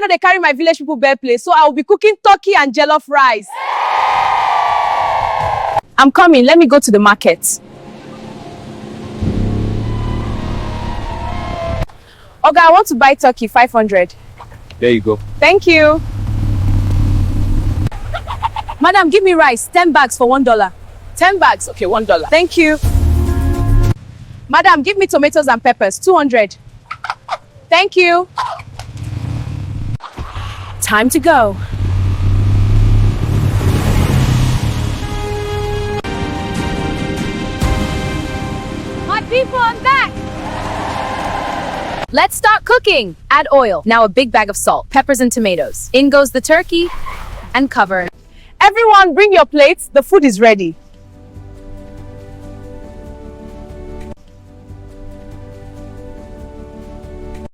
know they carry my village people bare place, so I will be cooking turkey and jellof rice. I'm coming. Let me go to the market. Oga, I want to buy turkey, 500. There you go. Thank you. Madam, give me rice, 10 bags for $1. 10 bags, okay, $1. Thank you. Madam, give me tomatoes and peppers, 200. Thank you. Time to go. My people, I'm back. Let's start cooking. Add oil. Now a big bag of salt, peppers and tomatoes. In goes the turkey and cover. Everyone, bring your plates. The food is ready.